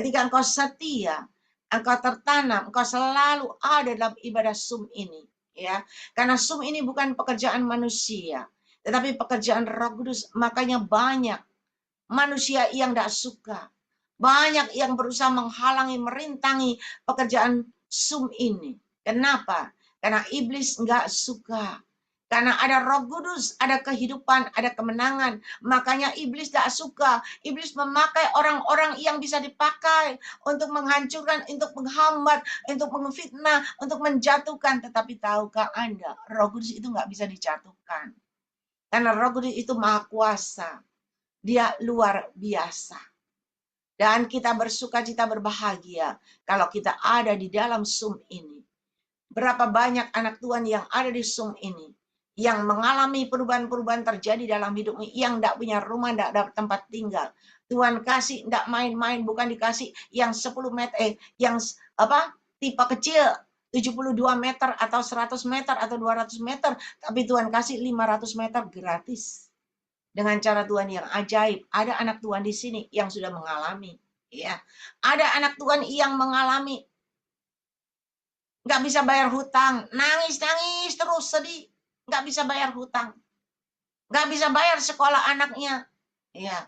ketika engkau setia, engkau tertanam, engkau selalu ada dalam ibadah sum ini. Ya, karena sum ini bukan pekerjaan manusia, tetapi pekerjaan Roh Kudus. Makanya banyak manusia yang tidak suka, banyak yang berusaha menghalangi, merintangi pekerjaan sum ini. Kenapa? Karena iblis nggak suka. Karena ada Roh Kudus, ada kehidupan, ada kemenangan. Makanya iblis tidak suka. Iblis memakai orang-orang yang bisa dipakai untuk menghancurkan, untuk menghambat, untuk memfitnah, untuk menjatuhkan. Tetapi tahukah Anda, Roh Kudus itu nggak bisa dijatuhkan. Karena Roh Kudus itu maha kuasa. Dia luar biasa. Dan kita bersuka cita berbahagia kalau kita ada di dalam sum ini. Berapa banyak anak Tuhan yang ada di sum ini, yang mengalami perubahan-perubahan terjadi dalam hidupnya, yang tidak punya rumah, tidak ada tempat tinggal. Tuhan kasih, tidak main-main, bukan dikasih yang 10 meter, yang tipe kecil, 72 meter atau 100 meter atau 200 meter, tapi Tuhan kasih 500 meter gratis. Dengan cara Tuhan yang ajaib. Ada anak Tuhan di sini yang sudah mengalami. Ya, ada anak Tuhan yang mengalami nggak bisa bayar hutang, nangis terus sedih, nggak bisa bayar hutang, nggak bisa bayar sekolah anaknya. Ya,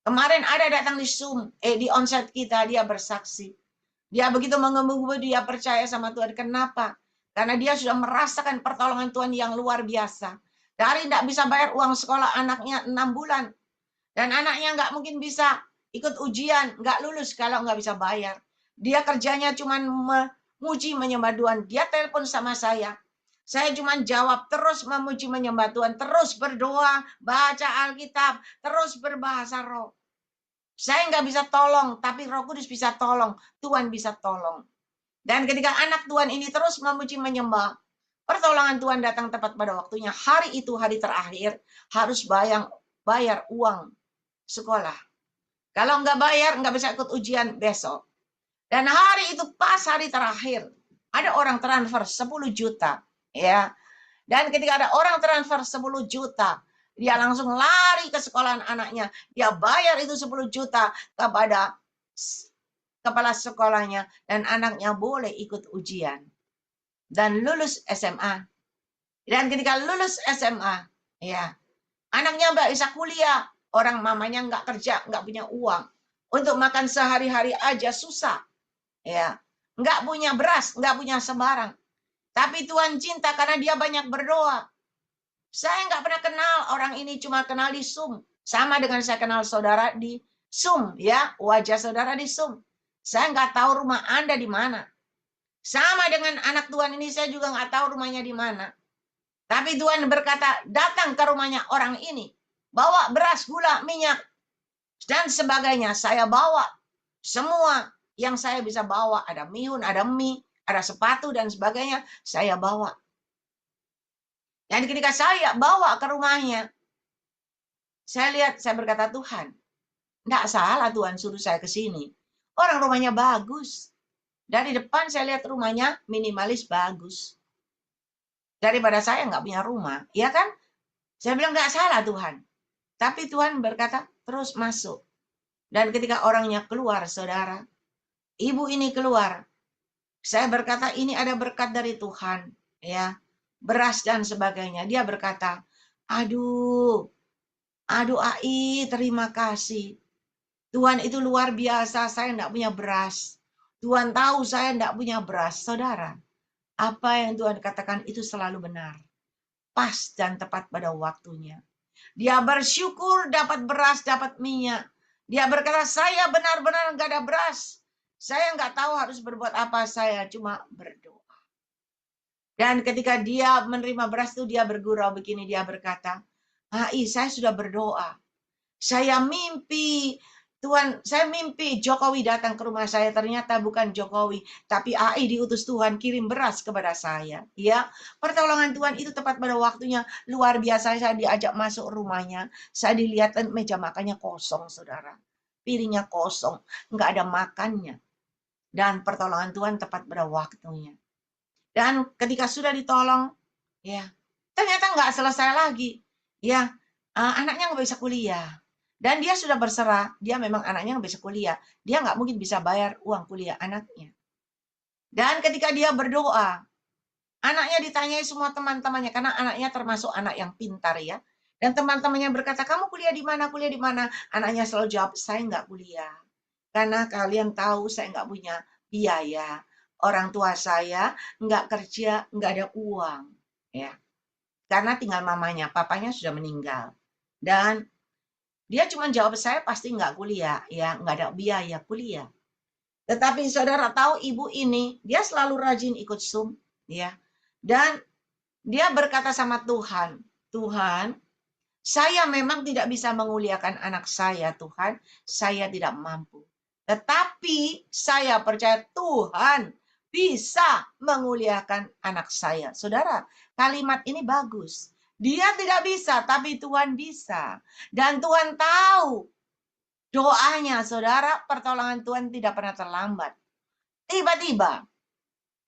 kemarin ada datang di Zoom, di onsite kita, dia bersaksi. Dia begitu mengemuka, dia percaya sama Tuhan. Kenapa? Karena dia sudah merasakan pertolongan Tuhan yang luar biasa. Dari tidak bisa bayar uang sekolah anaknya 6 bulan. Dan anaknya nggak mungkin bisa ikut ujian, nggak lulus kalau nggak bisa bayar. Dia kerjanya cuma memuji menyembah Tuhan. Dia telepon sama saya. Saya cuma jawab, terus memuji menyembah Tuhan, terus berdoa, baca Alkitab, terus berbahasa roh. Saya nggak bisa tolong, tapi Roh Kudus bisa tolong. Tuhan bisa tolong. Dan ketika anak Tuhan ini terus memuji menyembah, pertolongan Tuhan datang tepat pada waktunya. Hari itu hari terakhir, harus bayar uang sekolah. Kalau nggak bayar, nggak bisa ikut ujian besok. Dan hari itu pas hari terakhir, ada orang transfer 10 juta. Ya. Dan ketika ada orang transfer 10 juta, dia langsung lari ke sekolahan anaknya. Dia bayar itu 10 juta kepada kepala sekolahnya. Dan anaknya boleh ikut ujian. Dan lulus SMA. Dan ketika lulus SMA, ya, anaknya bisa kuliah. Orang mamanya nggak kerja, nggak punya uang. Untuk makan sehari-hari aja susah. Ya, nggak punya beras, nggak punya sembarang. Tapi Tuhan cinta karena dia banyak berdoa. Saya nggak pernah kenal orang ini, cuma kenal di Zoom. Sama dengan saya kenal saudara di Zoom, ya, wajah saudara di Zoom. Saya nggak tahu rumah Anda di mana. Sama dengan anak Tuhan ini, saya juga nggak tahu rumahnya di mana. Tapi Tuhan berkata, datang ke rumahnya orang ini. Bawa beras, gula, minyak, dan sebagainya. Saya bawa semua yang saya bisa bawa. Ada mihun, ada mie, ada sepatu, dan sebagainya. Saya bawa. Dan ketika saya bawa ke rumahnya, saya lihat, saya berkata, Tuhan, enggak salah Tuhan suruh saya ke sini. Orang rumahnya bagus. Dari depan saya lihat rumahnya minimalis bagus. Daripada saya nggak punya rumah. Ya kan? Saya bilang, nggak salah Tuhan. Tapi Tuhan berkata, terus masuk. Dan ketika orangnya keluar, saudara, ibu ini keluar. Saya berkata, ini ada berkat dari Tuhan. Ya, beras dan sebagainya. Dia berkata, aduh Ai, terima kasih. Tuhan itu luar biasa, saya enggak punya beras. Tuhan tahu saya enggak punya beras. Saudara, apa yang Tuhan katakan itu selalu benar. Pas dan tepat pada waktunya. Dia bersyukur dapat beras, dapat minyak. Dia berkata, saya benar-benar enggak ada beras. Saya enggak tahu harus berbuat apa, saya cuma berdoa. Dan ketika dia menerima beras itu, dia bergurau begini, dia berkata, Ai, saya sudah berdoa. Saya mimpi, Tuhan, saya mimpi Jokowi datang ke rumah saya. Ternyata bukan Jokowi, tapi Ai diutus Tuhan kirim beras kepada saya. Ya, pertolongan Tuhan itu tepat pada waktunya. Luar biasa, saya diajak masuk rumahnya. Saya dilihat meja makannya kosong, saudara. Piringnya kosong, nggak ada makannya. Dan pertolongan Tuhan tepat pada waktunya. Dan ketika sudah ditolong, ya, ternyata nggak selesai lagi. Ya, anaknya nggak bisa kuliah. Dan dia sudah berserah, dia memang anaknya nggak bisa kuliah. Dia nggak mungkin bisa bayar uang kuliah anaknya. Dan ketika dia berdoa, anaknya ditanyai semua teman-temannya, karena anaknya termasuk anak yang pintar ya. Dan teman-temannya berkata, kamu kuliah di mana, kuliah di mana? Anaknya selalu jawab, saya nggak kuliah. Karena kalian tahu saya nggak punya biaya. Orang tua saya nggak kerja, nggak ada uang. Ya, karena tinggal mamanya, papanya sudah meninggal. Dan dia cuma jawab, saya pasti nggak kuliah, ya nggak ada biaya kuliah. Tetapi saudara tahu ibu ini, dia selalu rajin ikut Zoom, ya. Dan dia berkata sama Tuhan, Tuhan, saya memang tidak bisa menguliakan anak saya, Tuhan. Saya tidak mampu. Tetapi saya percaya Tuhan bisa menguliakan anak saya. Saudara, kalimat ini bagus. Dia tidak bisa, tapi Tuhan bisa. Dan Tuhan tahu doanya, saudara, pertolongan Tuhan tidak pernah terlambat. Tiba-tiba,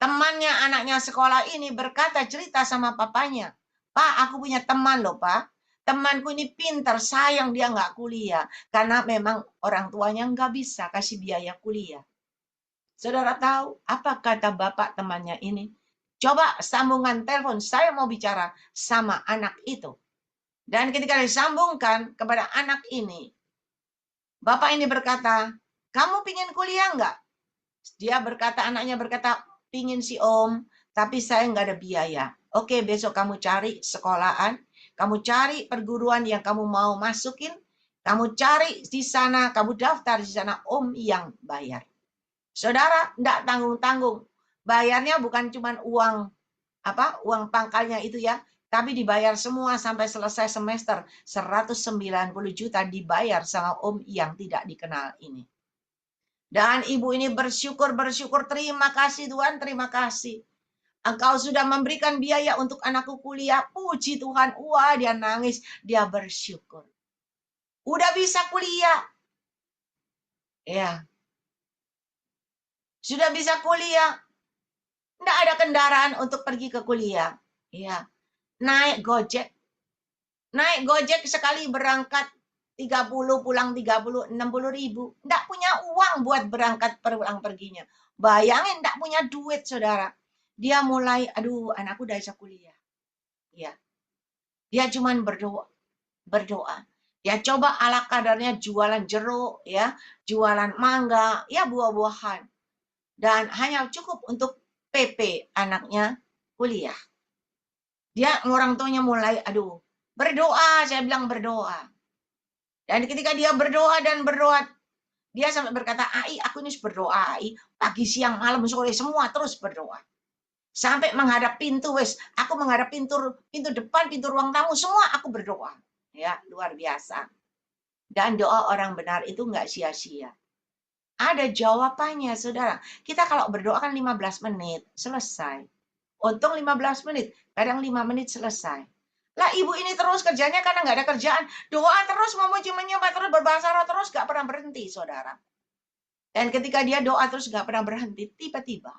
temannya anaknya sekolah ini berkata cerita sama papanya. Pak, aku punya teman loh, Pak. Temanku ini pintar, sayang dia nggak kuliah. Karena memang orang tuanya nggak bisa kasih biaya kuliah. Saudara tahu apa kata bapak temannya ini? Coba sambungan telepon, saya mau bicara sama anak itu. Dan ketika disambungkan kepada anak ini, bapak ini berkata, kamu pingin kuliah nggak? Dia berkata, anaknya berkata, pingin si om, tapi saya nggak ada biaya. Oke, besok kamu cari sekolahan, kamu cari perguruan yang kamu mau masukin, kamu cari di sana, kamu daftar di sana, om yang bayar. Saudara, enggak tanggung-tanggung. Bayarnya bukan cuma uang pangkalnya itu ya, tapi dibayar semua sampai selesai semester. 190 juta dibayar sama om yang tidak dikenal ini. Dan ibu ini bersyukur, terima kasih Tuhan, terima kasih. Engkau sudah memberikan biaya untuk anakku kuliah. Puji Tuhan, wah dia nangis, dia bersyukur. Udah bisa kuliah. Ya, sudah bisa kuliah. Nggak ada kendaraan untuk pergi ke kuliah. Ya, naik Gojek. Naik Gojek sekali berangkat 30, pulang 30, 60 ribu. Nggak punya uang buat berangkat pulang perginya. Bayangin nggak punya duit, saudara. Dia mulai, aduh anakku udah bisa kuliah. Ya, dia cuman berdoa. Berdoa. Ya coba ala kadarnya jualan jeruk, ya, jualan mangga, ya buah-buahan. Dan hanya cukup untuk PP anaknya kuliah. Dia orang tuanya mulai, aduh, berdoa, saya bilang berdoa. Dan ketika dia berdoa dan berdoa, dia sampai berkata, Ai, aku ini berdoa, Ai, pagi, siang, malam, sore, semua terus berdoa. Sampai menghadap pintu, wes, aku menghadap pintu depan, pintu ruang tamu, semua aku berdoa. Ya, luar biasa. Dan doa orang benar itu nggak sia-sia. Ada jawabannya, saudara. Kita kalau berdoa kan 15 menit, selesai. Untung 15 menit, kadang 5 menit selesai. Lah ibu ini terus kerjanya karena nggak ada kerjaan. Doa terus, memuji menyembah terus, berbahasa roh terus, nggak pernah berhenti, saudara. Dan ketika dia doa terus nggak pernah berhenti, tiba-tiba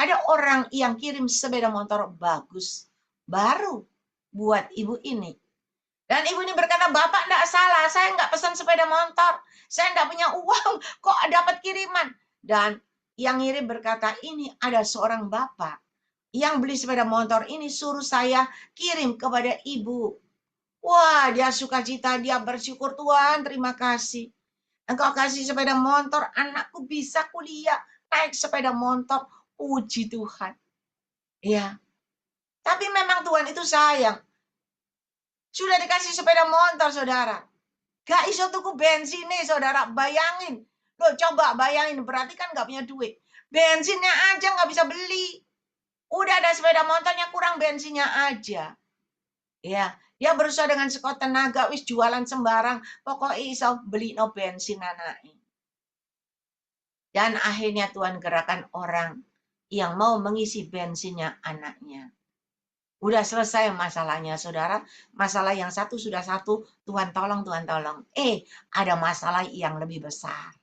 ada orang yang kirim sepeda motor bagus, baru buat ibu ini. Dan ibu ini berkata, Bapak enggak salah, saya enggak pesan sepeda motor. Saya enggak punya uang, kok dapat kiriman. Dan yang ngirim berkata, ini ada seorang bapak yang beli sepeda motor ini suruh saya kirim kepada ibu. Wah, dia sukacita, dia bersyukur, Tuhan, terima kasih. Engkau kasih sepeda motor, anakku bisa kuliah, naik sepeda motor, puji Tuhan. Ya, tapi memang Tuhan itu sayang. Sudah dikasih sepeda motor, saudara. Gak iso tuku bensin nih, saudara. Bayangin. Loh, coba bayangin. Berarti kan gak punya duit. Bensinnya aja gak bisa beli. Udah ada sepeda motornya, kurang bensinnya aja. Ya, dia berusaha dengan sekuat tenaga, wis jualan sembarang. Pokoknya iso beli no bensin anaknya. Dan akhirnya Tuhan gerakan orang yang mau mengisi bensinnya anaknya. Udah selesai masalahnya, saudara. Masalah yang satu sudah satu, Tuhan tolong, Tuhan tolong. Ada masalah yang lebih besar,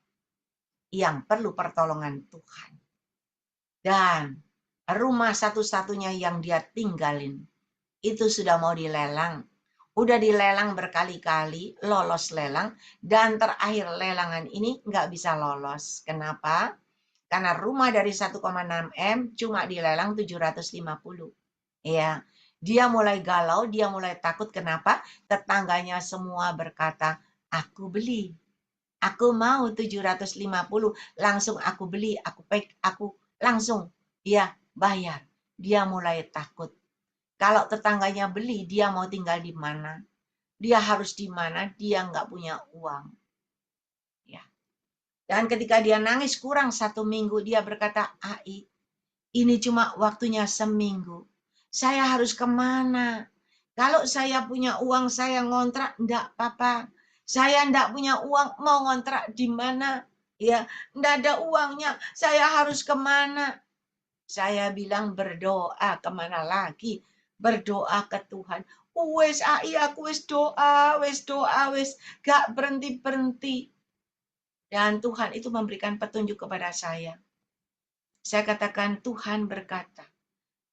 yang perlu pertolongan Tuhan. Dan rumah satu-satunya yang dia tinggalin, itu sudah mau dilelang. Udah dilelang berkali-kali, lolos lelang, dan terakhir lelangan ini nggak bisa lolos. Kenapa? Karena rumah dari 1,6 M cuma dilelang 750. Ya, dia mulai galau, dia mulai takut. Kenapa? Tetangganya semua berkata, aku beli. Aku mau 750, langsung aku beli, aku langsung dia bayar. Dia mulai takut. Kalau tetangganya beli, dia mau tinggal di mana? Dia harus di mana? Dia nggak punya uang. Ya. Dan ketika dia nangis kurang 1 minggu, dia berkata, Ai, ini cuma waktunya seminggu. Saya harus kemana? Kalau saya punya uang, saya ngontrak, enggak apa-apa. Saya enggak punya uang, mau ngontrak di mana? Ya, enggak ada uangnya. Saya harus kemana? Saya bilang berdoa, kemana lagi? Berdoa ke Tuhan. Wes, ai aku wes doa, wes gak berhenti-berhenti. Dan Tuhan itu memberikan petunjuk kepada saya. Saya katakan, Tuhan berkata,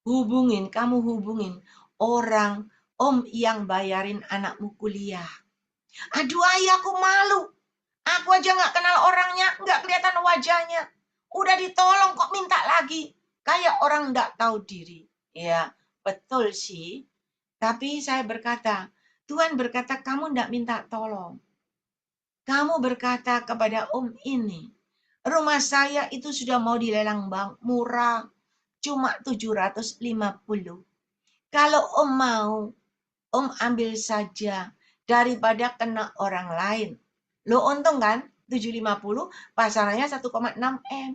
kamu hubungin orang om yang bayarin anakmu kuliah. Aduh ayah, aku malu. Aku aja gak kenal orangnya, gak kelihatan wajahnya. Udah ditolong kok minta lagi. Kayak orang gak tahu diri. Ya, betul sih. Tapi saya berkata, Tuhan berkata kamu gak minta tolong. Kamu berkata kepada om ini, rumah saya itu sudah mau dilelang bang, murah. Cuma 750. Kalau om mau, om ambil saja daripada kena orang lain. Lo untung kan? 750, pasarannya 1,6 M.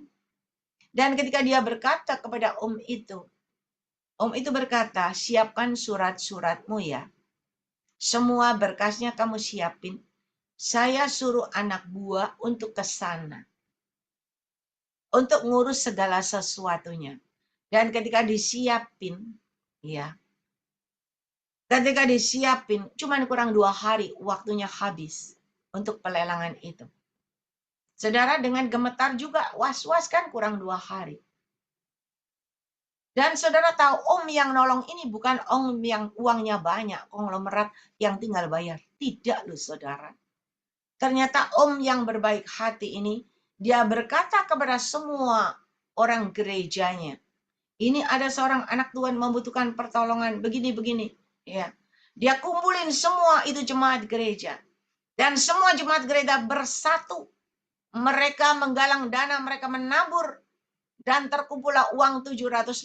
Dan ketika dia berkata kepada om itu berkata, siapkan surat-suratmu ya. Semua berkasnya kamu siapin. Saya suruh anak buah untuk ke sana. Untuk ngurus segala sesuatunya. Dan ketika disiapin, ya, ketika disiapin, cuman kurang 2 hari waktunya habis untuk pelelangan itu. Saudara dengan gemetar juga, was-was kan kurang 2 hari. Dan saudara tahu om yang nolong ini bukan om yang uangnya banyak, konglomerat yang tinggal bayar. Tidak loh saudara. Ternyata om yang berbaik hati ini, dia berkata kepada semua orang gerejanya, ini ada seorang anak Tuhan membutuhkan pertolongan begini-begini. Ya, dia kumpulin semua itu jemaat gereja. Dan semua jemaat gereja bersatu. Mereka menggalang dana, mereka menabur. Dan terkumpullah uang 750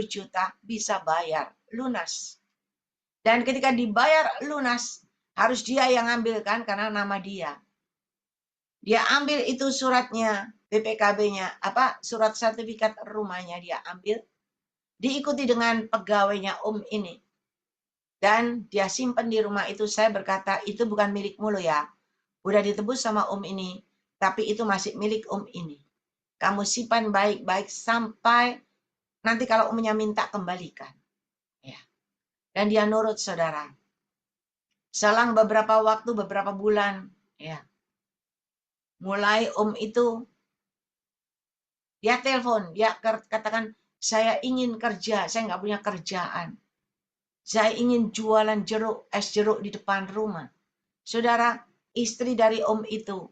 juta bisa bayar, lunas. Dan ketika dibayar lunas, harus dia yang ambilkan karena nama dia. Dia ambil itu suratnya, BPKB-nya, surat sertifikat rumahnya dia ambil. Diikuti dengan pegawainya ini. Dan dia simpan di rumah itu. Saya berkata, itu bukan milikmu loh ya. Udah ditebus sama ini. Tapi itu masih milik ini. Kamu simpan baik-baik sampai nanti kalau omnya minta kembalikan. Ya. Dan dia nurut saudara. Selang beberapa waktu, beberapa bulan. Ya. Mulai itu. Dia telepon. Dia katakan, saya ingin kerja. Saya nggak punya kerjaan. Saya ingin jualan es jeruk di depan rumah. Saudara, istri dari itu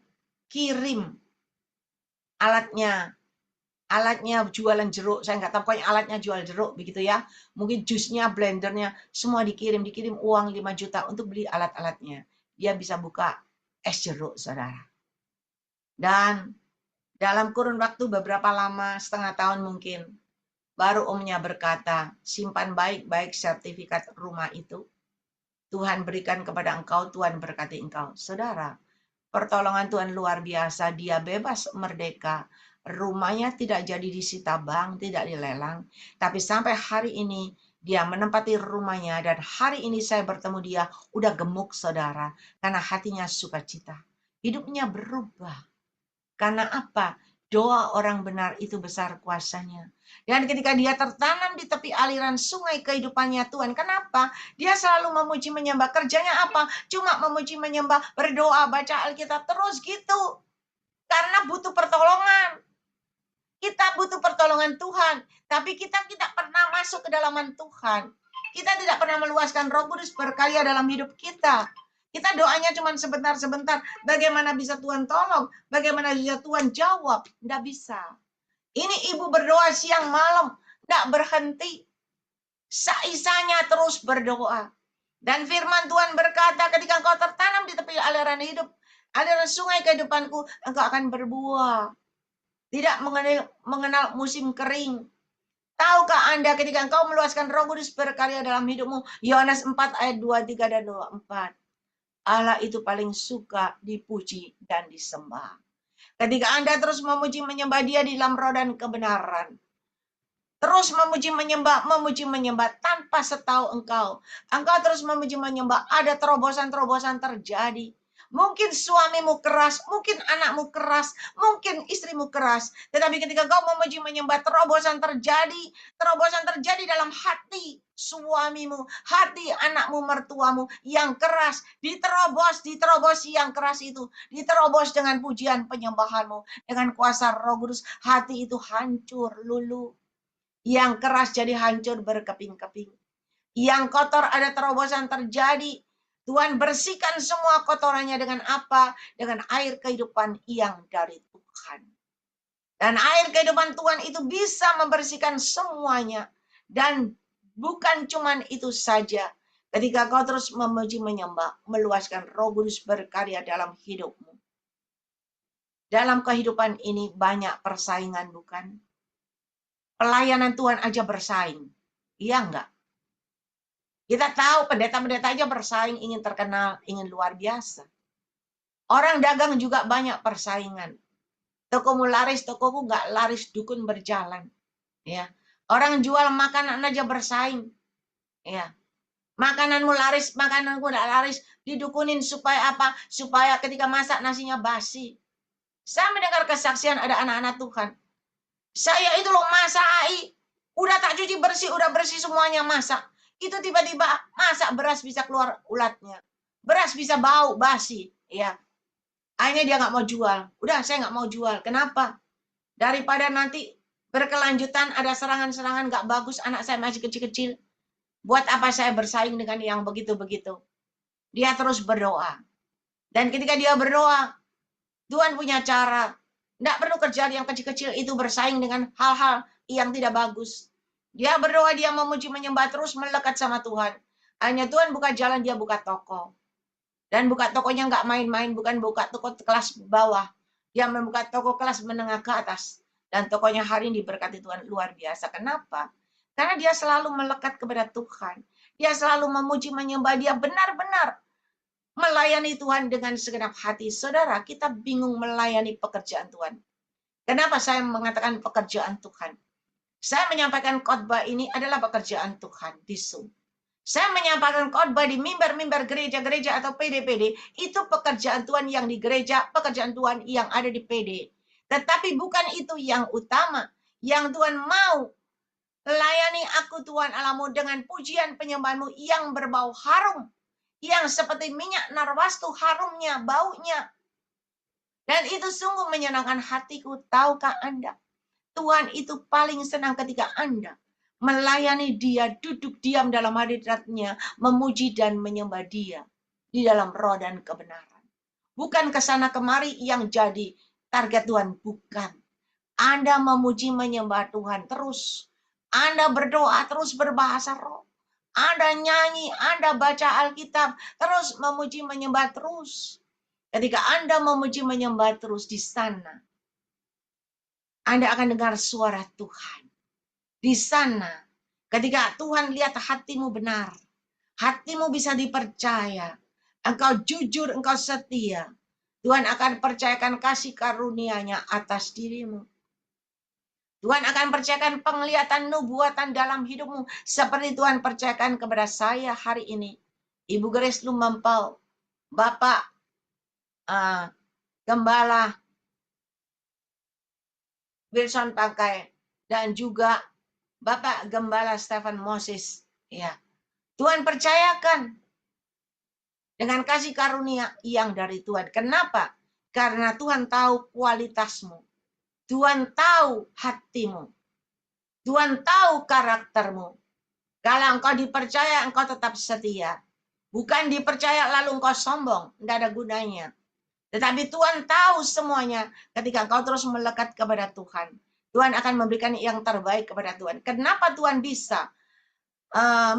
kirim alatnya jualan jeruk. Saya nggak tahu, pokoknya alatnya jual jeruk begitu ya. Mungkin jusnya, blendernya, semua dikirim uang 5 juta untuk beli alat-alatnya. Dia bisa buka es jeruk, saudara. Dan dalam kurun waktu beberapa lama, setengah tahun mungkin, baru omnya berkata, simpan baik-baik sertifikat rumah itu. Tuhan berikan kepada engkau, Tuhan berkati engkau. Saudara, pertolongan Tuhan luar biasa, dia bebas merdeka. Rumahnya tidak jadi disita bank, tidak dilelang. Tapi sampai hari ini, dia menempati rumahnya. Dan hari ini saya bertemu dia, udah gemuk saudara. Karena hatinya sukacita. Hidupnya berubah. Karena apa? Doa orang benar itu besar kuasanya. Dan ketika dia tertanam di tepi aliran sungai kehidupannya Tuhan. Kenapa? Dia selalu memuji menyembah. Kerjanya apa? Cuma memuji menyembah, berdoa, baca Alkitab terus gitu. Karena butuh pertolongan. Kita butuh pertolongan Tuhan. Tapi kita tidak pernah masuk ke dalaman Tuhan. Kita tidak pernah meluaskan Roh Kudus berkarya dalam hidup kita. Kita doanya cuma sebentar-sebentar. Bagaimana bisa Tuhan tolong? Bagaimana bisa Tuhan jawab? Tidak bisa. Ini ibu berdoa siang malam. Tidak berhenti. Seisanya terus berdoa. Dan firman Tuhan berkata, ketika engkau tertanam di tepi aliran hidup, aliran sungai kehidupanku, engkau akan berbuah. Tidak mengenal musim kering. Tahukah Anda ketika engkau meluaskan Roh Kudus berkarya dalam hidupmu? Yohanes 4 ayat 23 dan 24. Allah itu paling suka dipuji dan disembah. Ketika Anda terus memuji menyembah Dia di dalam roh dan kebenaran. Terus memuji menyembah tanpa setahu engkau. Engkau terus memuji menyembah, ada terobosan-terobosan terjadi. Mungkin suamimu keras, mungkin anakmu keras, mungkin istrimu keras. Tetapi ketika kau memuji menyembah, terobosan terjadi dalam hati suamimu, hati anakmu, mertuamu yang keras. Diterobos yang keras itu. Diterobos dengan pujian penyembahanmu. Dengan kuasa Roh Kudus, hati itu hancur lulu. Yang keras jadi hancur berkeping-keping. Yang kotor ada terobosan terjadi. Tuhan bersihkan semua kotorannya dengan apa? Dengan air kehidupan yang dari Tuhan. Dan air kehidupan Tuhan itu bisa membersihkan semuanya. Dan bukan cuma itu saja. Ketika kau terus memuji menyembah, meluaskan Roh Kudus berkarya dalam hidupmu. Dalam kehidupan ini banyak persaingan, bukan? Pelayanan Tuhan aja bersaing. Iya enggak? Kita tahu pendeta-pendeta aja bersaing, ingin terkenal, ingin luar biasa. Orang dagang juga banyak persaingan. Tokomu laris, tokoku enggak laris, dukun berjalan. Ya. Orang jual makanan aja bersaing. Ya. Makananmu laris, makananku enggak laris, didukunin supaya apa? Supaya ketika masak nasinya basi. Saya mendengar kesaksian ada anak-anak Tuhan. Saya itu loh masak AI, udah tak cuci bersih, udah bersih semuanya masak. Itu tiba-tiba masak beras bisa keluar ulatnya. Beras bisa bau, basi. Ya. Akhirnya dia nggak mau jual. Udah, saya nggak mau jual. Kenapa? Daripada nanti berkelanjutan ada serangan-serangan nggak bagus, anak saya masih kecil-kecil. Buat apa saya bersaing dengan yang begitu-begitu? Dia terus berdoa. Dan ketika dia berdoa, Tuhan punya cara. Tidak perlu kerja yang kecil-kecil itu bersaing dengan hal-hal yang tidak bagus. Dia berdoa, dia memuji, menyembah terus melekat sama Tuhan. Hanya Tuhan buka jalan, dia buka toko. Dan buka tokonya nggak main-main, bukan buka toko kelas bawah. Dia membuka toko kelas menengah ke atas. Dan tokonya hari ini diberkati Tuhan luar biasa. Kenapa? Karena dia selalu melekat kepada Tuhan. Dia selalu memuji, menyembah, dia benar-benar melayani Tuhan dengan segenap hati. Saudara, kita bingung melayani pekerjaan Tuhan. Kenapa saya mengatakan pekerjaan Tuhan? Saya menyampaikan khotbah ini adalah pekerjaan Tuhan di Zoom. Saya menyampaikan khotbah di mimbar-mimbar gereja-gereja atau PD-PD. Itu pekerjaan Tuhan yang di gereja, pekerjaan Tuhan yang ada di PD. Tetapi bukan itu yang utama. Yang Tuhan mau, layani aku Tuhan Allahmu dengan pujian penyembahanmu yang berbau harum. Yang seperti minyak narwastu harumnya, baunya. Dan itu sungguh menyenangkan hatiku. Tahukah Anda? Tuhan itu paling senang ketika Anda melayani Dia, duduk diam dalam hadiratnya, memuji dan menyembah Dia di dalam roh dan kebenaran. Bukan kesana kemari yang jadi target Tuhan, bukan. Anda memuji menyembah Tuhan terus. Anda berdoa terus berbahasa roh. Anda nyanyi, Anda baca Alkitab, terus memuji menyembah terus. Ketika Anda memuji menyembah terus di sana, Anda akan dengar suara Tuhan. Di sana, ketika Tuhan lihat hatimu benar, hatimu bisa dipercaya, engkau jujur, engkau setia, Tuhan akan percayakan kasih karunia-Nya atas dirimu. Tuhan akan percayakan penglihatan nubuatan dalam hidupmu. Seperti Tuhan percayakan kepada saya hari ini. Ibu Grace Lumampau, Bapak Gembala Wilson Pakai, dan juga Bapak Gembala Stephen Moses. Ya, Tuhan percayakan dengan kasih karunia yang dari Tuhan. Kenapa? Karena Tuhan tahu kualitasmu. Tuhan tahu hatimu. Tuhan tahu karaktermu. Kalau engkau dipercaya, engkau tetap setia. Bukan dipercaya lalu engkau sombong, tidak ada gunanya. Tetapi Tuhan tahu semuanya ketika engkau terus melekat kepada Tuhan. Tuhan akan memberikan yang terbaik kepada Tuhan. Kenapa Tuhan bisa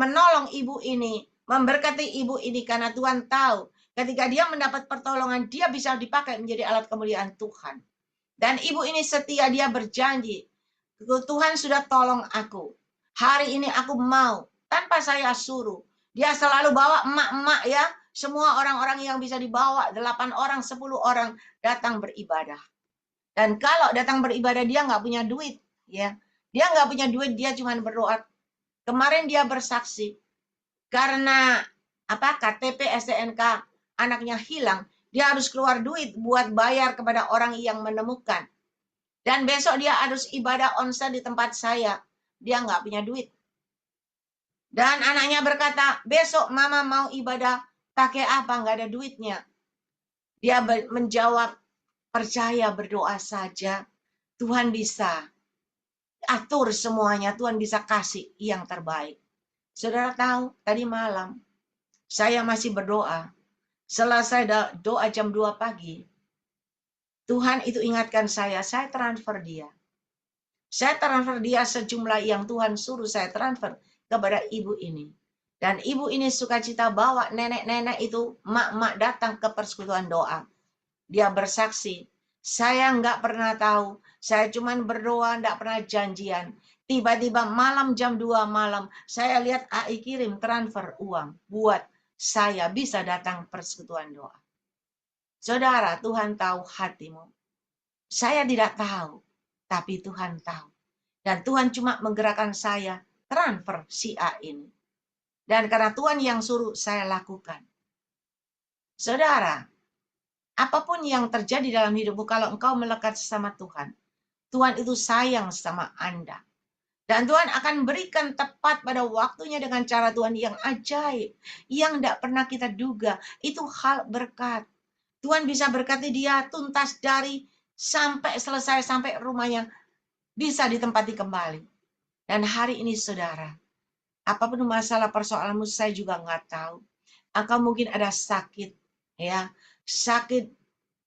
menolong ibu ini, memberkati ibu ini? Karena Tuhan tahu ketika dia mendapat pertolongan, dia bisa dipakai menjadi alat kemuliaan Tuhan. Dan ibu ini setia, dia berjanji, Tuhan sudah tolong aku. Hari ini aku mau, tanpa saya suruh. Dia selalu bawa emak-emak ya, semua orang-orang yang bisa dibawa, 8 orang, 10 orang datang beribadah. Dan kalau datang beribadah dia nggak punya duit, ya, dia nggak punya duit, dia cuma berdoa. Kemarin dia bersaksi karena KTP STNK anaknya hilang, dia harus keluar duit buat bayar kepada orang yang menemukan. Dan besok dia harus ibadah onsite di tempat saya, dia nggak punya duit. Dan anaknya berkata, besok mama mau ibadah, pakai apa? Nggak ada duitnya. Dia menjawab, percaya, berdoa saja. Tuhan bisa atur semuanya, Tuhan bisa kasih yang terbaik. Saudara tahu, tadi malam saya masih berdoa. Selesai doa jam 2 pagi, Tuhan itu ingatkan saya transfer dia. Saya transfer dia sejumlah yang Tuhan suruh saya transfer kepada ibu ini. Dan ibu ini sukacita bawa nenek-nenek itu, mak-mak datang ke persekutuan doa. Dia bersaksi, saya nggak pernah tahu, saya cuma berdoa, nggak pernah janjian. Tiba-tiba malam jam 2 malam, saya lihat AI kirim transfer uang buat saya bisa datang persekutuan doa. Saudara, Tuhan tahu hatimu. Saya tidak tahu, tapi Tuhan tahu. Dan Tuhan cuma menggerakkan saya transfer si A ini. Dan karena Tuhan yang suruh, saya lakukan. Saudara, apapun yang terjadi dalam hidupmu, kalau engkau melekat sama Tuhan, Tuhan itu sayang sama Anda. Dan Tuhan akan berikan tepat pada waktunya dengan cara Tuhan yang ajaib, yang tidak pernah kita duga. Itu hal berkat. Tuhan bisa berkati dia tuntas dari sampai selesai, sampai rumahnya bisa ditempati kembali. Dan hari ini saudara, apapun masalah persoalanmu, saya juga nggak tahu. Engkau mungkin ada sakit, ya, sakit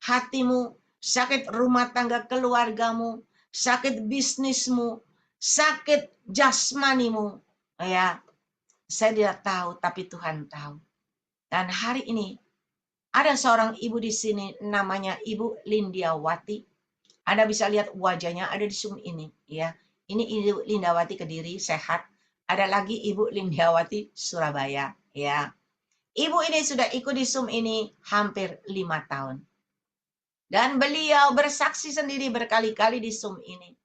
hatimu, sakit rumah tangga keluargamu, sakit bisnismu, sakit jasmanimu, ya. Saya tidak tahu, tapi Tuhan tahu. Dan hari ini ada seorang ibu di sini namanya Ibu Lindiawati. Anda bisa lihat wajahnya ada di Zoom ini, ya. Ini Ibu Lindiawati Kediri, sehat. Ada lagi Ibu Lindiawati Surabaya, ya. Ibu ini sudah ikut di Zoom ini hampir 5 tahun. Dan beliau bersaksi sendiri berkali-kali di Zoom ini.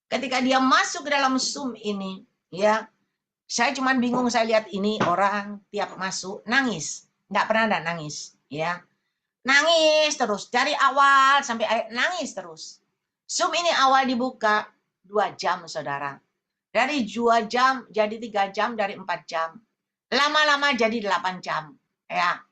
Ketika dia masuk ke dalam Zoom ini, ya, saya cuma bingung, saya lihat ini orang tiap masuk nangis. Nggak pernah ada nangis, ya. Nangis terus, dari awal sampai akhir nangis terus. Zoom ini awal dibuka 2 jam, saudara. Dari 2 jam jadi 3 jam, dari 4 jam. Lama-lama jadi 8 jam. Ya.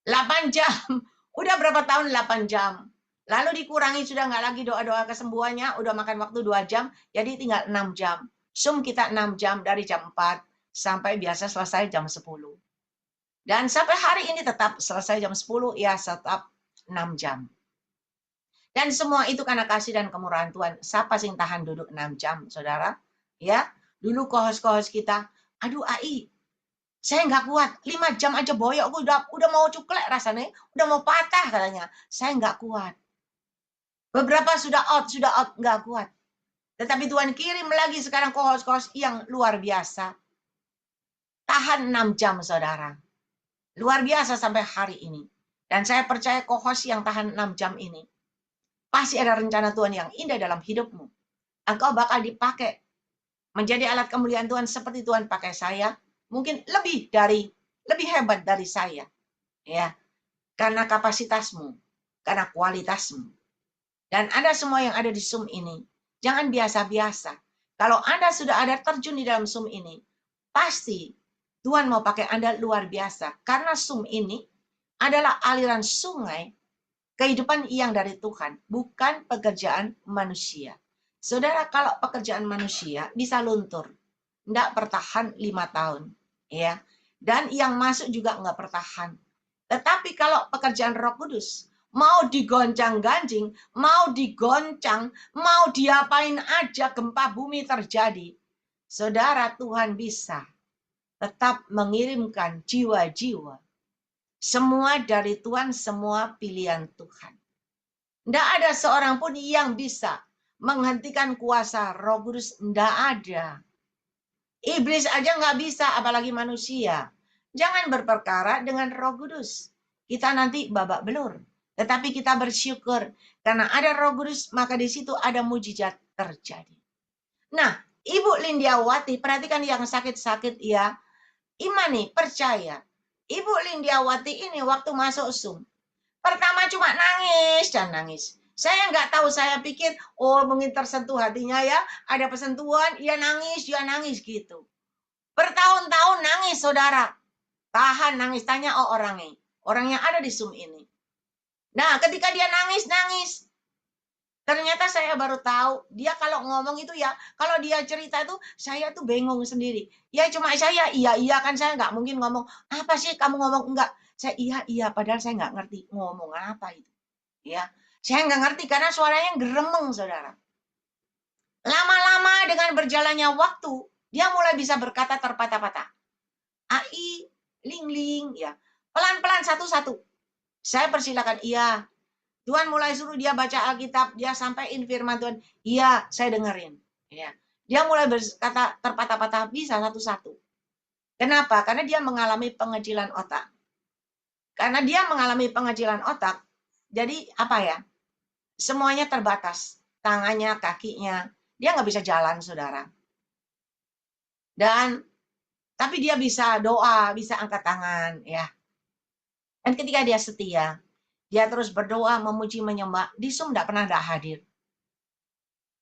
8 jam. Udah berapa tahun 8 jam. Lalu dikurangi, sudah nggak lagi doa-doa kesembuhannya, udah makan waktu 2 jam, jadi tinggal 6 jam. Zoom kita 6 jam dari jam 4 sampai biasa selesai jam 10. Dan sampai hari ini tetap selesai jam 10, ya tetap 6 jam. Dan semua itu karena kasih dan kemurahan Tuhan. Siapa sih yang tahan duduk 6 jam, saudara? Ya, dulu kohos-kohos kita, aduh AI, saya nggak kuat, 5 jam aja boyok, udah mau cuklek rasanya, udah mau patah katanya. Saya nggak kuat. Beberapa sudah out, nggak kuat. Tetapi Tuhan kirim lagi sekarang kohos-kohos yang luar biasa. Tahan 6 jam, saudara. Luar biasa sampai hari ini. Dan saya percaya kohos yang tahan 6 jam ini, pasti ada rencana Tuhan yang indah dalam hidupmu. Engkau bakal dipakai menjadi alat kemuliaan Tuhan seperti Tuhan pakai saya. Mungkin lebih hebat dari saya. Ya, karena kapasitasmu, karena kualitasmu. Dan Anda semua yang ada di Zoom ini, jangan biasa-biasa. Kalau Anda sudah ada terjun di dalam Zoom ini, pasti Tuhan mau pakai Anda luar biasa. Karena Zoom ini adalah aliran sungai kehidupan yang dari Tuhan, bukan pekerjaan manusia. Saudara, kalau pekerjaan manusia bisa luntur. enggak bertahan 5 tahun. Ya. Dan yang masuk juga enggak bertahan. Tetapi kalau pekerjaan Roh Kudus, mau digoncang-ganjing, mau digoncang, mau diapain aja gempa bumi terjadi, saudara, Tuhan bisa tetap mengirimkan jiwa-jiwa. Semua dari Tuhan, semua pilihan Tuhan. Tidak ada seorang pun yang bisa menghentikan kuasa Roh Kudus. Tidak ada. Iblis aja nggak bisa, apalagi manusia. Jangan berperkara dengan Roh Kudus. Kita nanti babak belur. Tetapi kita bersyukur karena ada Roh Kudus, maka di situ ada mujizat terjadi. Nah, Ibu Lindiawati, perhatikan yang sakit-sakit ya. Imani, percaya. Ibu Lindiawati ini waktu masuk Zoom, pertama cuma nangis dan nangis. Saya nggak tahu, saya pikir, oh mungkin tersentuh hatinya ya, ada persentuhan, dia nangis gitu. Bertahun-tahun nangis, saudara. Tahan nangis, tanya orang yang ada di Zoom ini. Nah, ketika dia nangis, ternyata saya baru tahu, dia kalau ngomong itu ya, kalau dia cerita itu, saya tuh bingung sendiri. Ya cuma saya, iya kan, saya nggak mungkin ngomong, apa sih kamu ngomong? Enggak, saya iya, padahal saya nggak ngerti ngomong apa itu. Ya, saya nggak ngerti karena suaranya geremeng, saudara. Lama-lama dengan berjalannya waktu, dia mulai bisa berkata terpatah-patah. Ai, ling, ya. Pelan-pelan satu-satu. Saya persilakan, iya. Tuhan mulai suruh dia baca Alkitab, dia sampaikan firman Tuhan. Iya, saya dengerin. Ya. Dia mulai berkata terpatah-patah, bisa satu-satu. Kenapa? Karena dia mengalami pengecilan otak. Karena dia mengalami pengecilan otak, jadi apa ya? Semuanya terbatas. Tangannya, kakinya. Dia nggak bisa jalan, saudara. Tapi dia bisa doa, bisa angkat tangan. Ya. Dan ketika dia setia, dia terus berdoa, memuji, menyembah. Di Zoom nggak pernah nggak hadir.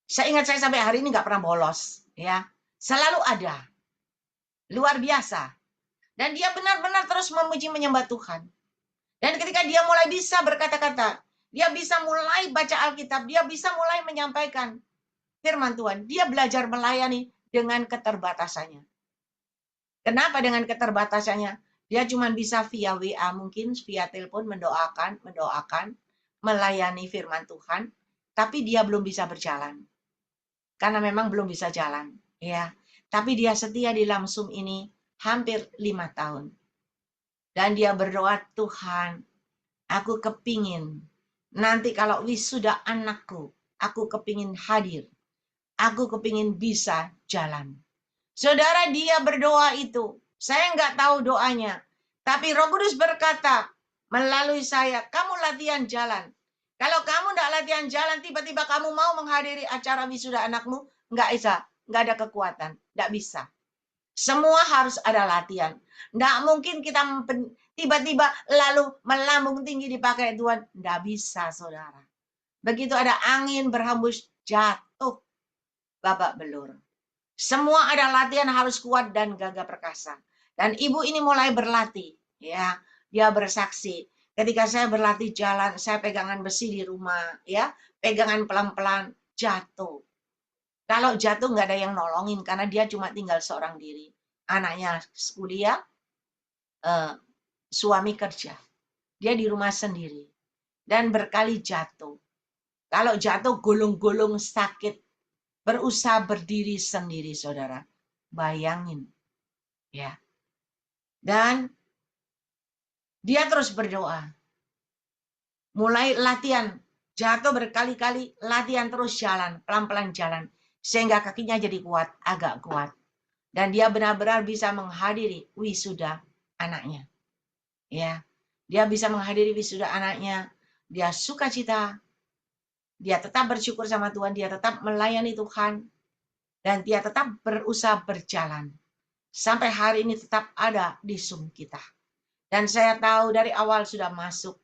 Saya ingat saya sampai hari ini nggak pernah bolos, ya, selalu ada, luar biasa. Dan dia benar-benar terus memuji menyembah Tuhan. Dan ketika dia mulai bisa berkata-kata, dia bisa mulai baca Alkitab, dia bisa mulai menyampaikan firman Tuhan. Dia belajar melayani dengan keterbatasannya. Kenapa dengan keterbatasannya? Dia cuma bisa via WA, mungkin via telepon mendoakan, melayani firman Tuhan, tapi dia belum bisa berjalan. Karena memang belum bisa jalan, ya. Tapi dia setia di langsung ini hampir 5 tahun. Dan dia berdoa, Tuhan, aku kepingin nanti kalau wisuda anakku, aku kepingin hadir. Aku kepingin bisa jalan. Saudara, dia berdoa itu. Saya nggak tahu doanya. Tapi Roh Kudus berkata melalui saya, kamu latihan jalan. Kalau kamu nggak latihan jalan, tiba-tiba kamu mau menghadiri acara wisuda anakmu, nggak bisa. Nggak ada kekuatan. Nggak bisa. Semua harus ada latihan. Nggak mungkin kita tiba-tiba lalu melambung tinggi dipakai Tuhan. Nggak bisa, saudara. Begitu ada angin berhembus, jatuh babak belur. Semua ada latihan, harus kuat dan gagah perkasa. Dan ibu ini mulai berlatih, ya. Dia bersaksi. Ketika saya berlatih jalan, saya pegangan besi di rumah, ya. Pegangan pelan-pelan, jatuh. Kalau jatuh nggak ada yang nolongin karena dia cuma tinggal seorang diri. Anaknya kuliah, suami kerja. Dia di rumah sendiri. Dan berkali jatuh. Kalau jatuh gulung-gulung sakit, berusaha berdiri sendiri, saudara. Bayangin. Ya. Dan dia terus berdoa. Mulai latihan. Jatuh berkali-kali, latihan terus jalan. Pelan-pelan jalan. Sehingga kakinya jadi kuat, agak kuat. Dan dia benar-benar bisa menghadiri wisuda anaknya. Ya. Dia bisa menghadiri wisuda anaknya. Dia sukacita. Dia tetap bersyukur sama Tuhan. Dia tetap melayani Tuhan. Dan dia tetap berusaha berjalan. Sampai hari ini tetap ada di Zoom kita. Dan saya tahu dari awal sudah masuk.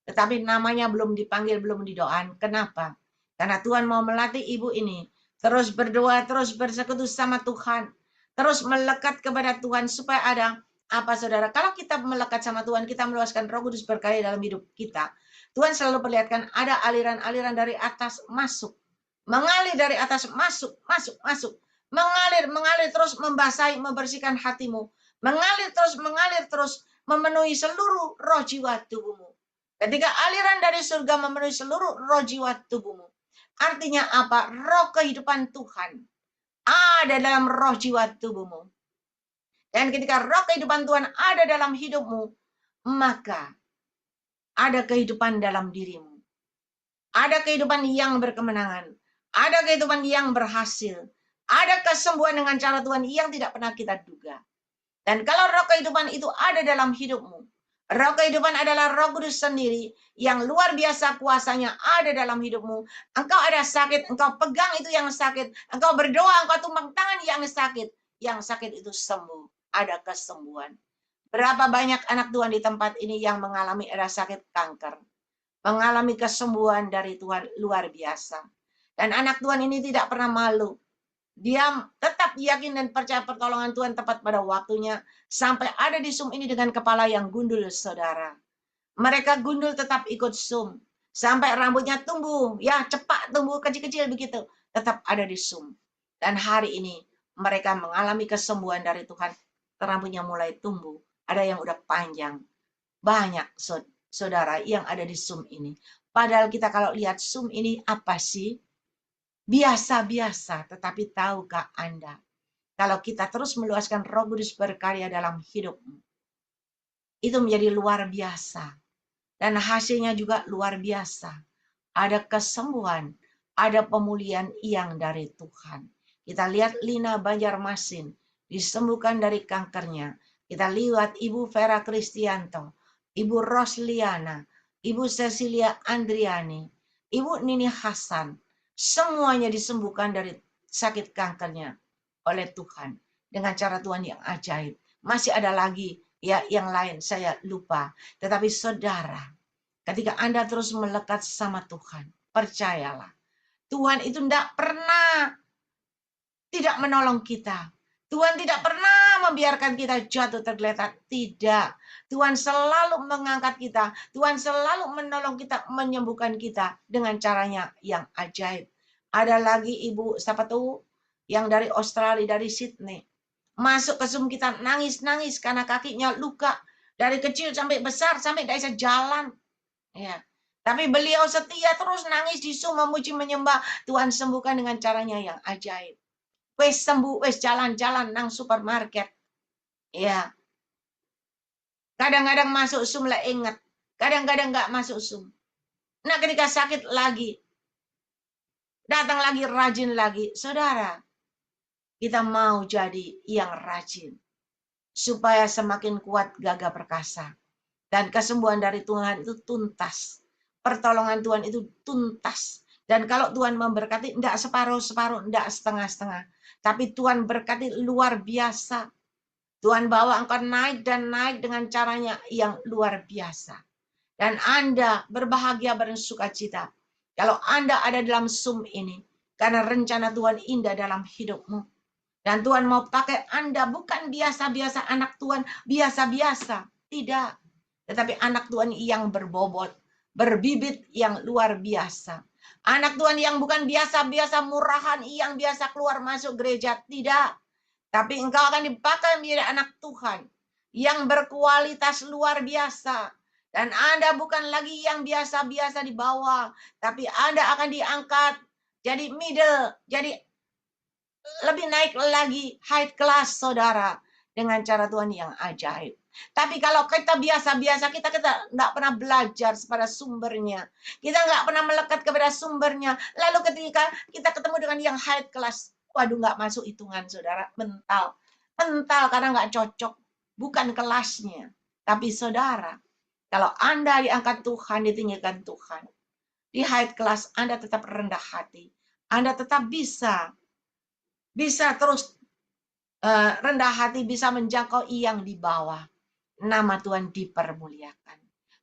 Tetapi namanya belum dipanggil, belum didoakan. Kenapa? Karena Tuhan mau melatih ibu ini. Terus berdoa, terus bersekutu sama Tuhan. Terus melekat kepada Tuhan supaya ada apa, saudara? Kalau kita melekat sama Tuhan, kita meluaskan Roh Kudus berkarya dalam hidup kita. Tuhan selalu perlihatkan ada aliran-aliran dari atas masuk. Mengalir dari atas, masuk. mengalir terus membasahi, membersihkan hatimu, mengalir terus memenuhi seluruh roh jiwa tubuhmu. Ketika aliran dari surga memenuhi seluruh roh jiwa tubuhmu, artinya apa? Roh kehidupan Tuhan ada dalam roh jiwa tubuhmu. Dan ketika roh kehidupan Tuhan ada dalam hidupmu, maka ada kehidupan dalam dirimu. Ada kehidupan yang berkemenangan. Ada kehidupan yang berhasil. Ada kesembuhan dengan cara Tuhan yang tidak pernah kita duga. Dan kalau roh kehidupan itu ada dalam hidupmu, roh kehidupan adalah Roh Kudus sendiri yang luar biasa kuasanya ada dalam hidupmu. Engkau ada sakit, engkau pegang itu yang sakit. Engkau berdoa, engkau tumpang tangan yang sakit. Yang sakit itu sembuh. Ada kesembuhan. Berapa banyak anak Tuhan di tempat ini yang mengalami ada sakit kanker. Mengalami kesembuhan dari Tuhan luar biasa. Dan anak Tuhan ini tidak pernah malu. Dia tetap yakin dan percaya pertolongan Tuhan tepat pada waktunya. Sampai ada di Zoom ini dengan kepala yang gundul, saudara. Mereka gundul tetap ikut Zoom. Sampai rambutnya tumbuh, ya cepat tumbuh kecil-kecil begitu. Tetap ada di Zoom. Dan hari ini mereka mengalami kesembuhan dari Tuhan. Rambutnya mulai tumbuh. Ada yang udah panjang. Banyak saudara yang ada di Zoom ini. Padahal kita kalau lihat Zoom ini apa sih? Biasa-biasa, tetapi tahukah Anda, kalau kita terus meluaskan Roh Kudus berkarya dalam hidupmu, itu menjadi luar biasa. Dan hasilnya juga luar biasa. Ada kesembuhan, ada pemulihan yang dari Tuhan. Kita lihat Lina Banjarmasin, disembuhkan dari kankernya. Kita lihat Ibu Vera Kristianto, Ibu Rosliana, Ibu Cecilia Andriani, Ibu Nini Hasan, semuanya disembuhkan dari sakit kankernya oleh Tuhan. Dengan cara Tuhan yang ajaib. Masih ada lagi ya yang lain saya lupa. Tetapi saudara, ketika Anda terus melekat sama Tuhan, percayalah. Tuhan itu tidak pernah tidak menolong kita. Tuhan tidak pernah membiarkan kita jatuh tergeletak. Tidak. Tuhan selalu mengangkat kita. Tuhan selalu menolong kita, menyembuhkan kita dengan caranya yang ajaib. Ada lagi ibu, siapa tahu, yang dari Australia, dari Sydney. Masuk ke Zoom kita nangis-nangis karena kakinya luka. Dari kecil sampai besar, sampai tidak bisa jalan. Ya. Tapi beliau setia terus nangis di Zoom, memuji, menyembah. Tuhan sembuhkan dengan caranya yang ajaib. Wes sembuh, wes jalan-jalan nang supermarket. Ya. Kadang-kadang masuk Zoom lah ingat. Kadang-kadang nggak masuk Zoom. Nah ketika sakit lagi. Datang lagi, rajin lagi. Saudara, kita mau jadi yang rajin. Supaya semakin kuat gagah perkasa. Dan kesembuhan dari Tuhan itu tuntas. Pertolongan Tuhan itu tuntas. Dan kalau Tuhan memberkati, tidak separuh-separuh, tidak setengah-setengah. Tapi Tuhan berkati luar biasa. Tuhan bawa engkau naik dan naik dengan caranya yang luar biasa. Dan Anda berbahagia bersukacita. Kalau Anda ada dalam Zoom ini. Karena rencana Tuhan indah dalam hidupmu. Dan Tuhan mau pakai Anda bukan biasa-biasa anak Tuhan. Biasa-biasa. Tidak. Tetapi anak Tuhan yang berbobot. Berbibit yang luar biasa. Anak Tuhan yang bukan biasa-biasa murahan. Yang biasa keluar masuk gereja. Tidak. Tapi engkau akan dipakai menjadi anak Tuhan yang berkualitas luar biasa. Dan Anda bukan lagi yang biasa-biasa di bawah. Tapi Anda akan diangkat jadi middle. Jadi lebih naik lagi high class, saudara. Dengan cara Tuhan yang ajaib. Tapi kalau kita biasa-biasa, kita nggak pernah belajar pada sumbernya. Kita nggak pernah melekat kepada sumbernya. Lalu ketika kita ketemu dengan yang high class, waduh nggak masuk hitungan, saudara. Mental. Mental karena nggak cocok. Bukan kelasnya. Tapi saudara, kalau Anda diangkat Tuhan, ditinggikan Tuhan. Di high class, Anda tetap rendah hati. Anda tetap bisa terus rendah hati, bisa menjangkau yang di bawah. Nama Tuhan dipermuliakan.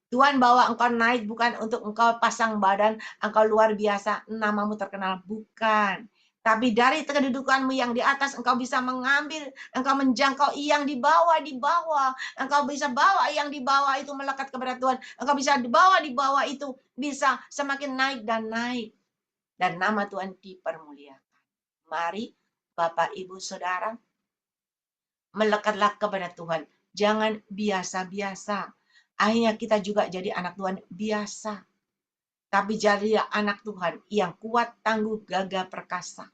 Tuhan bawa engkau naik bukan untuk engkau pasang badan, engkau luar biasa, namamu terkenal. Bukan. Tapi dari kedudukanmu yang di atas, engkau bisa mengambil, engkau menjangkau yang di bawah, di bawah. Engkau bisa bawa yang di bawah itu melekat kepada Tuhan. Engkau bisa dibawa di bawah itu, bisa semakin naik dan naik. Dan nama Tuhan dipermuliakan. Mari Bapak, Ibu, Saudara, melekatlah kepada Tuhan. Jangan biasa-biasa. Akhirnya kita juga jadi anak Tuhan biasa. Tapi jadilah anak Tuhan yang kuat, tangguh, gagah, perkasa.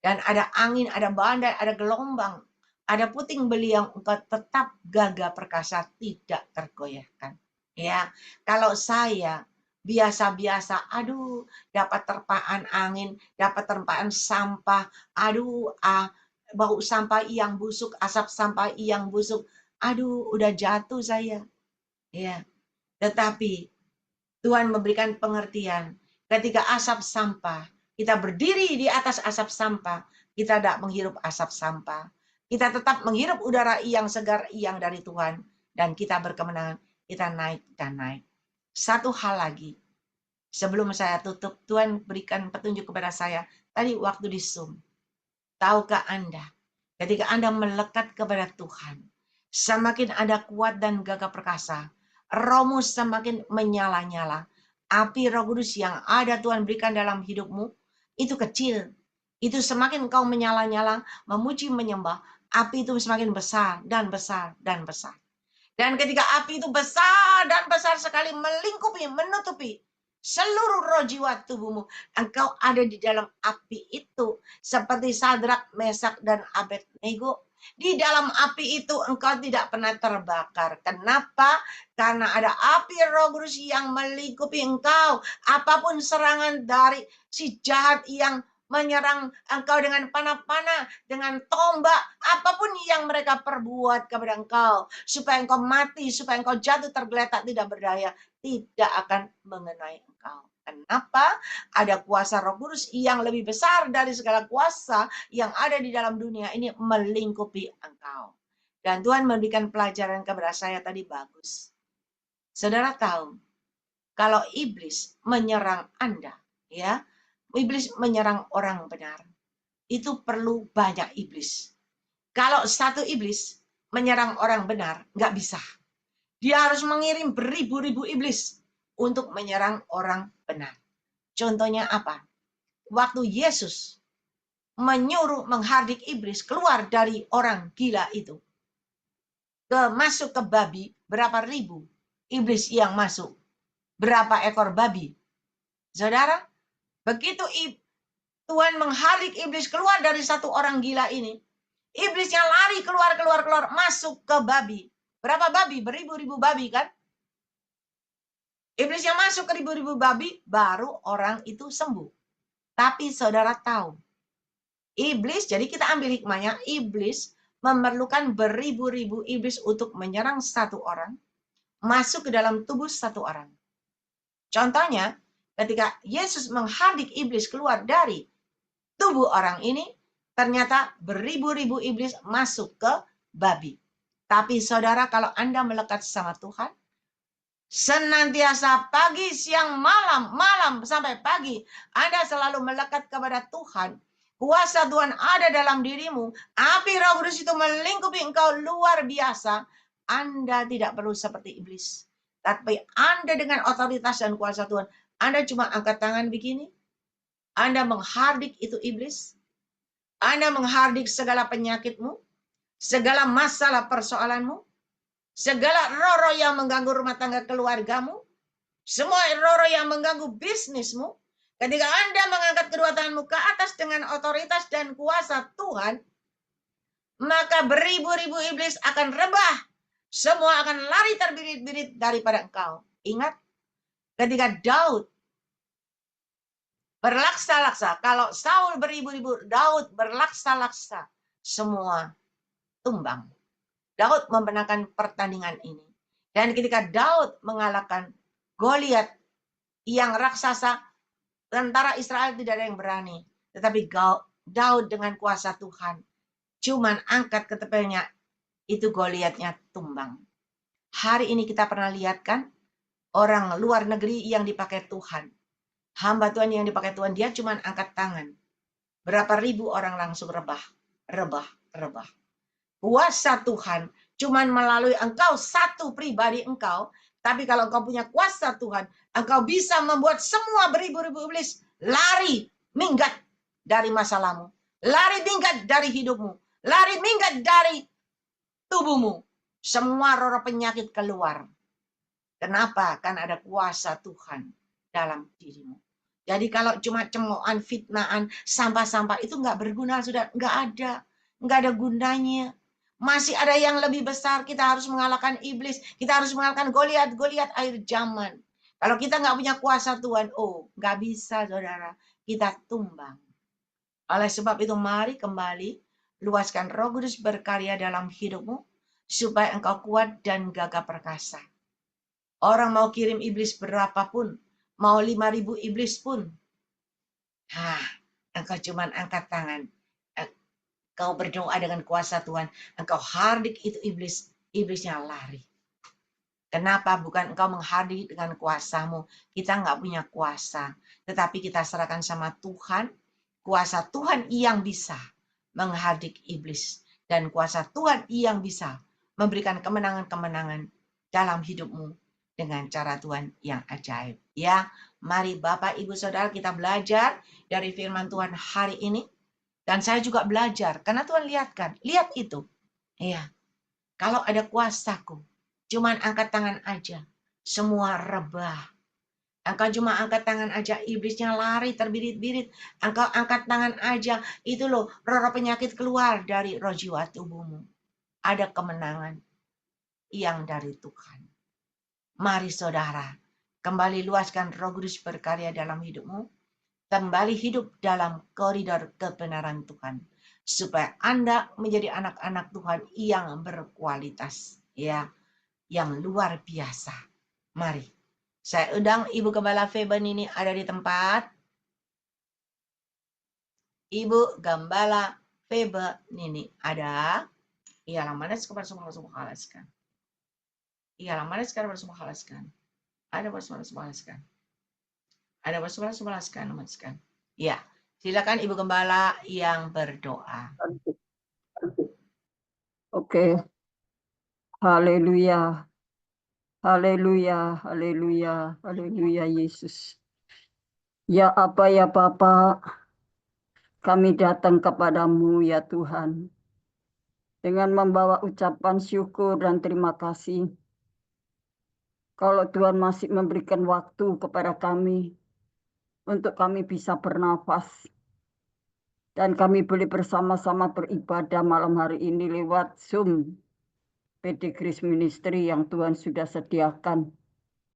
Dan ada angin, ada badai, ada gelombang, ada puting beliung, engkau tetap gagah perkasa, tidak tergoyahkan. Ya, kalau saya biasa-biasa, aduh, dapat terpaan angin, dapat terpaan sampah, aduh, bau sampah yang busuk, asap sampah yang busuk, aduh, udah jatuh saya. Ya, tetapi Tuhan memberikan pengertian. Ketika asap sampah, kita berdiri di atas asap sampah, kita tidak menghirup asap sampah. Kita tetap menghirup udara yang segar yang dari Tuhan. Dan kita berkemenangan, kita naik dan naik. Satu hal lagi, sebelum saya tutup, Tuhan berikan petunjuk kepada saya, tadi waktu di Zoom. Tahukah Anda, ketika Anda melekat kepada Tuhan, semakin Anda kuat dan gagah perkasa, rohmu semakin menyala-nyala. Api Roh Kudus yang ada Tuhan berikan dalam hidupmu, itu kecil. Itu semakin kau menyala-nyala, memuji, menyembah, api itu semakin besar dan besar dan besar. Dan ketika api itu besar dan besar sekali melingkupi, menutupi seluruh roh jiwa tubuhmu, engkau ada di dalam api itu. Seperti Sadrak, Mesak, dan Abednego. Di dalam api itu engkau tidak pernah terbakar. Kenapa? Karena ada api Roh Kudus yang melingkupi engkau. Apapun serangan dari si jahat yang menyerang engkau dengan panah-panah, dengan tombak, apapun yang mereka perbuat kepada engkau, supaya engkau mati, supaya engkau jatuh tergeletak tidak berdaya, tidak akan mengenai engkau. Kenapa? Ada kuasa Roh Kudus yang lebih besar dari segala kuasa yang ada di dalam dunia ini melingkupi engkau. Dan Tuhan memberikan pelajaran kepada saya tadi bagus. Saudara tahu, kalau iblis menyerang Anda, ya, iblis menyerang orang benar, itu perlu banyak iblis. Kalau satu iblis menyerang orang benar, nggak bisa. Dia harus mengirim beribu-ribu iblis untuk menyerang orang benar. Contohnya apa? Waktu Yesus menyuruh menghardik iblis keluar dari orang gila itu, masuk ke babi, berapa ribu iblis yang masuk? Berapa ekor babi? Saudara, begitu Tuhan menghardik iblis keluar dari satu orang gila ini, iblisnya lari keluar, masuk ke babi. Berapa babi? Beribu-ribu babi kan? Iblis yang masuk ke ribu-ribu babi, baru orang itu sembuh. Tapi saudara tahu, iblis, jadi kita ambil hikmahnya, iblis memerlukan beribu-ribu iblis untuk menyerang satu orang, masuk ke dalam tubuh satu orang. Contohnya, ketika Yesus menghardik iblis keluar dari tubuh orang ini, ternyata beribu-ribu iblis masuk ke babi. Tapi saudara, kalau Anda melekat sama Tuhan, senantiasa pagi, siang, malam sampai pagi, Anda selalu melekat kepada Tuhan. Kuasa Tuhan ada dalam dirimu. Api Roh Kudus itu melingkupi engkau luar biasa. Anda tidak perlu seperti iblis. Tapi Anda dengan otoritas dan kuasa Tuhan, Anda cuma angkat tangan begini. Anda menghardik itu iblis. Anda menghardik segala penyakitmu, segala masalah persoalanmu, segala roh-roh yang mengganggu rumah tangga keluargamu, semua roh-roh yang mengganggu bisnismu. Ketika Anda mengangkat kedua tanganmu ke atas dengan otoritas dan kuasa Tuhan, maka beribu-ribu iblis akan rebah. Semua akan lari terbirit-birit daripada engkau. Ingat, ketika Daud berlaksa-laksa, kalau Saul beribu-ribu, Daud berlaksa-laksa, semua tumbang. Daud memenangkan pertandingan ini. Dan ketika Daud mengalahkan Goliat yang raksasa, tentara Israel tidak ada yang berani. Tetapi Daud dengan kuasa Tuhan, cuman angkat ketepelnya, itu Goliatnya tumbang. Hari ini kita pernah lihat kan, orang luar negeri yang dipakai Tuhan. Hamba Tuhan yang dipakai Tuhan, dia cuman angkat tangan. Berapa ribu orang langsung rebah. Kuasa Tuhan cuman melalui engkau, satu pribadi engkau. Tapi kalau engkau punya kuasa Tuhan, engkau bisa membuat semua beribu-ribu iblis lari, minggat dari masalahmu. Lari minggat dari hidupmu. Lari minggat dari tubuhmu. Semua roh penyakit keluar. Kenapa? Kan ada kuasa Tuhan dalam dirimu. Jadi kalau cuma cemoohan, fitnaan, sampah-sampah itu nggak berguna, sudah nggak ada gunanya. Masih ada yang lebih besar. Kita harus mengalahkan iblis. Kita harus mengalahkan Goliat akhir zaman. Kalau kita nggak punya kuasa Tuhan, oh nggak bisa, saudara. Kita tumbang. Oleh sebab itu mari kembali luaskan Roh Kudus berkarya dalam hidupmu supaya engkau kuat dan gagah perkasa. Orang mau kirim iblis berapapun, mau 5.000 iblis pun, engkau cuman angkat tangan. Engkau berdoa dengan kuasa Tuhan. Engkau hardik itu iblis, iblisnya lari. Kenapa? Bukan engkau menghardik dengan kuasamu. Kita nggak punya kuasa. Tetapi kita serahkan sama Tuhan. Kuasa Tuhan yang bisa menghardik iblis. Dan kuasa Tuhan yang bisa memberikan kemenangan-kemenangan dalam hidupmu dengan cara Tuhan yang ajaib. Ya, mari Bapak, Ibu, Saudara kita belajar dari firman Tuhan hari ini. Dan saya juga belajar, karena Tuhan lihat itu. Iya, kalau ada kuasaku, cuman angkat tangan aja, semua rebah. Engkau cuma angkat tangan aja, iblisnya lari terbirit-birit. Engkau angkat tangan aja, itu loh, roh penyakit keluar dari roh jiwa tubuhmu. Ada kemenangan yang dari Tuhan. Mari saudara, kembali luaskan Roh Kudus berkarya dalam hidupmu. Kembali hidup dalam koridor kebenaran Tuhan. Supaya Anda menjadi anak-anak Tuhan yang berkualitas. Ya, yang luar biasa. Mari. Saya undang Ibu Gembala Feben ini ada di tempat. Ibu Gembala Feben ini ada. Ialah mana sekarang bersama halaskan. Ialah mana sekarang bersama halaskan. Ada bersama halaskan. Ada bersama halaskan. Ya, silakan Ibu Gembala yang berdoa. Oke. Haleluya. Haleluya, haleluya, haleluya Yesus. Ya apa ya Bapa, kami datang kepadamu ya Tuhan. Dengan membawa ucapan syukur dan terima kasih. Kalau Tuhan masih memberikan waktu kepada kami, untuk kami bisa bernafas. Dan kami boleh bersama-sama beribadah malam hari ini lewat Zoom. PD Grace Ministry yang Tuhan sudah sediakan.